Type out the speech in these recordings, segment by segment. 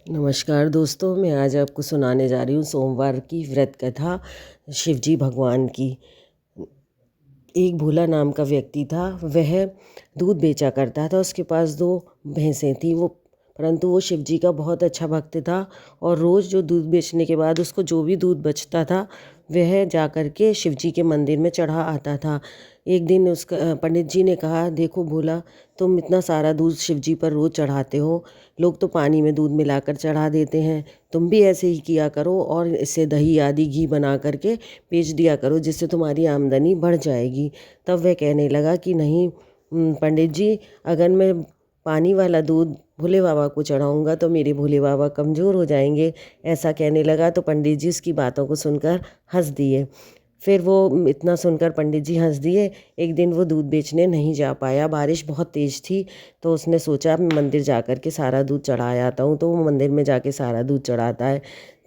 नमस्कार दोस्तों, मैं आज आपको सुनाने जा रही हूँ सोमवार की व्रत कथा शिवजी भगवान की। एक भोला नाम का व्यक्ति था। वह दूध बेचा करता था। उसके पास 2 भैंसें थीं। परंतु वो शिवजी का बहुत अच्छा भक्त था और रोज़ जो दूध बेचने के बाद उसको जो भी दूध बचता था वह जा कर के शिवजी के मंदिर में चढ़ा आता था। एक दिन उसका पंडित जी ने कहा, देखो भोला, तुम इतना सारा दूध शिवजी पर रोज़ चढ़ाते हो। लोग तो पानी में दूध मिलाकर चढ़ा देते हैं, तुम भी ऐसे ही किया करो और इससे दही आदि घी बना करके बेच दिया करो, जिससे तुम्हारी आमदनी बढ़ जाएगी। तब वह कहने लगा कि नहीं पंडित जी, अगर मैं पानी वाला दूध भोले बाबा को चढ़ाऊँगा तो मेरे भोले बाबा कमज़ोर हो जाएंगे। ऐसा कहने लगा तो पंडित जी उसकी बातों को सुनकर हंस दिए। फिर वो इतना सुनकर पंडित जी हंस दिए। एक दिन वो दूध बेचने नहीं जा पाया, बारिश बहुत तेज़ थी। तो उसने सोचा मैं मंदिर जा कर के सारा दूध चढ़ा आता हूँ। तो वो मंदिर में जाके सारा दूध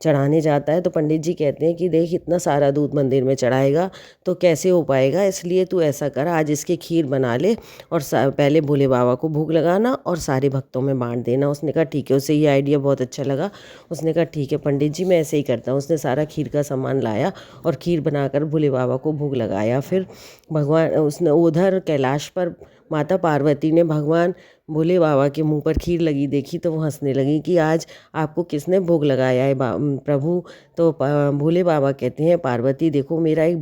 चढ़ाने जाता है। तो पंडित जी कहते हैं कि देख, इतना सारा दूध मंदिर में चढ़ाएगा तो कैसे हो पाएगा, इसलिए तू ऐसा कर, आज इसकी खीर बना ले और पहले भोले बाबा को भोग लगाना और सारे भक्तों में बांट देना। उसने कहा ठीक है। उसे ये आइडिया बहुत अच्छा लगा। उसने कहा ठीक है पंडित जी, मैं ऐसे ही करता हूँ। उसने सारा खीर का सामान लाया और खीर बनाकर भोले बाबा को भोग लगाया। फिर भगवान उसने उधर कैलाश पर माता पार्वती ने भगवान भोले बाबा के मुंह पर खीर लगी देखी तो वो हंसने लगी कि आज आपको किसने भोग लगाया है प्रभु। तो भोले बाबा कहते हैं, पार्वती देखो, मेरा एक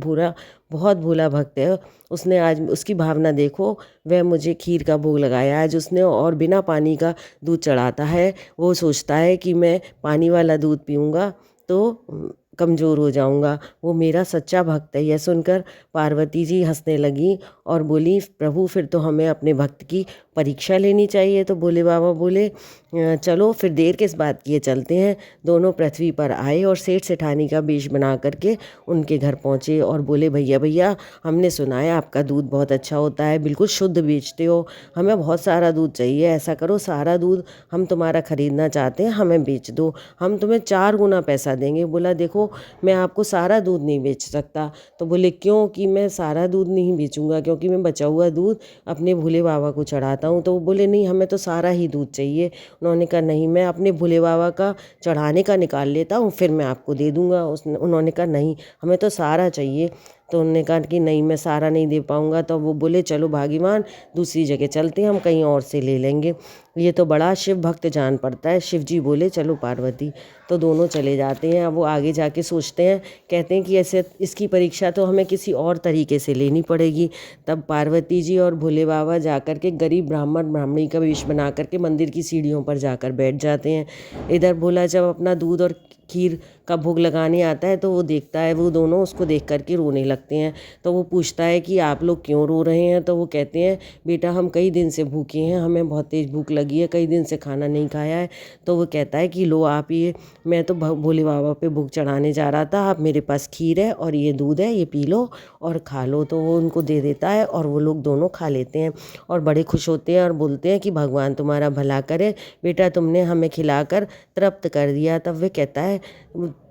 बहुत भोला भक्त है। उसने आज उसकी भावना देखो, वह मुझे खीर का भोग लगाया आज उसने, और बिना पानी का दूध चढ़ाता है। वो सोचता है कि मैं पानी वाला दूध पीऊँगा तो कमज़ोर हो जाऊंगा। वो मेरा सच्चा भक्त है। यह सुनकर पार्वती जी हंसने लगी और बोली, प्रभु फिर तो हमें अपने भक्त की परीक्षा लेनी चाहिए। तो भोले बाबा बोले, चलो फिर देर किस बात की है, चलते हैं। दोनों पृथ्वी पर आए और सेठ सेठानी का वेश बना करके उनके घर पहुँचे और बोले, भैया भैया, हमने सुना है आपका दूध बहुत अच्छा होता है, बिल्कुल शुद्ध बेचते हो, हमें बहुत सारा दूध चाहिए। ऐसा करो, सारा दूध हम तुम्हारा खरीदना चाहते हैं, हमें बेच दो, हम तुम्हें 4 गुना पैसा देंगे। बोला, देखो मैं आपको सारा दूध नहीं बेच सकता। तो बोले, क्यों? कि मैं सारा दूध नहीं बेचूंगा, क्योंकि मैं बचा हुआ दूध अपने भोले बाबा को चढ़ाता हूँ। तो वो बोले, नहीं, हमें तो सारा ही दूध चाहिए। उन्होंने कहा, नहीं, मैं अपने भोले बाबा का चढ़ाने का निकाल लेता हूँ, फिर मैं आपको दे दूँगा। उन्होंने कहा, नहीं, हमें तो सारा चाहिए। तो उन्होंने कहा कि नहीं, मैं सारा नहीं दे पाऊँगा। तो वो बोले, चलो भाग्यवान, दूसरी जगह चलते हैं, हम कहीं और से ले लेंगे। ये तो बड़ा शिव भक्त जान पड़ता है। शिव जी बोले, चलो पार्वती। तो दोनों चले जाते हैं। अब वो आगे जाके सोचते हैं, कहते हैं कि ऐसे इसकी परीक्षा तो हमें किसी और तरीके से लेनी पड़ेगी। तब पार्वती जी और भोले बाबा जाकर के गरीब ब्राह्मण ब्राह्मणी का वेश बना करके मंदिर की सीढ़ियों पर जाकर बैठ जाते हैं। इधर भोला जब अपना दूध और खीर का भोग लगाने आता है तो वो देखता है, वो दोनों उसको देख करके रोने लगते हैं। तो वो पूछता है कि आप लोग क्यों रो रहे हैं? तो वो कहते हैं, बेटा, हम कई दिन से भूखे हैं, हमें बहुत तेज़ भूख लगी है, कई दिन से खाना नहीं खाया है। तो वो कहता है कि लो आप ये, मैं तो भोले बाबा पे भोग चढ़ाने जा रहा था, आप मेरे पास खीर है और ये दूध है, ये पी लो और खा लो। तो वो उनको दे देता है और वो लोग दोनों खा लेते हैं और बड़े खुश होते हैं और बोलते हैं कि भगवान तुम्हारा भला करे, बेटा तुमने हमें खिलाकर तृप्त कर दिया। तब वे कहता है,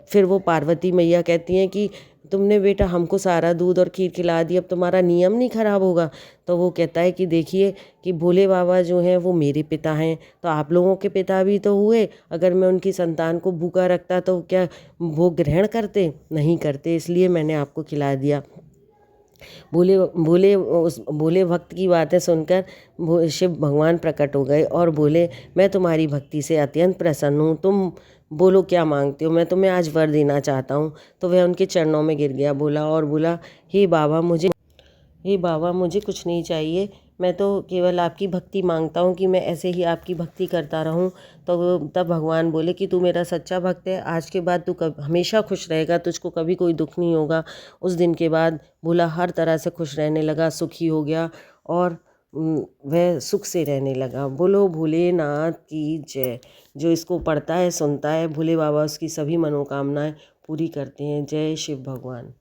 फिर वो पार्वती मैया कहती हैं कि तुमने बेटा हमको सारा दूध और खीर खिला दी, अब तुम्हारा नियम नहीं खराब होगा। तो वो कहता है कि देखिए कि भोले बाबा जो हैं वो मेरे पिता हैं, तो आप लोगों के पिता भी तो हुए। अगर मैं उनकी संतान को भूखा रखता तो क्या वो ग्रहण करते? नहीं करते, इसलिए मैंने आपको खिला दिया। भोले भोले उस भोले भक्त की बातें सुनकर शिव भगवान प्रकट हो गए और बोले, मैं तुम्हारी भक्ति से अत्यंत प्रसन्न हूँ, तुम बोलो क्या मांगते हो, मैं तुम्हें आज वर देना चाहता हूँ। तो वह उनके चरणों में गिर गया, बोला और बोला, हे बाबा, मुझे कुछ नहीं चाहिए, मैं तो केवल आपकी भक्ति मांगता हूँ कि मैं ऐसे ही आपकी भक्ति करता रहूँ। तो तब भगवान बोले कि तू मेरा सच्चा भक्त है, आज के बाद तू हमेशा खुश रहेगा, तुझको कभी कोई दुख नहीं होगा। उस दिन के बाद भोला हर तरह से खुश रहने लगा, सुखी हो गया और वह सुख से रहने लगा। बोलो भोलेनाथ की जय। जो इसको पढ़ता है, सुनता है, भोले बाबा उसकी सभी मनोकामनाएं पूरी करते हैं। जय शिव भगवान।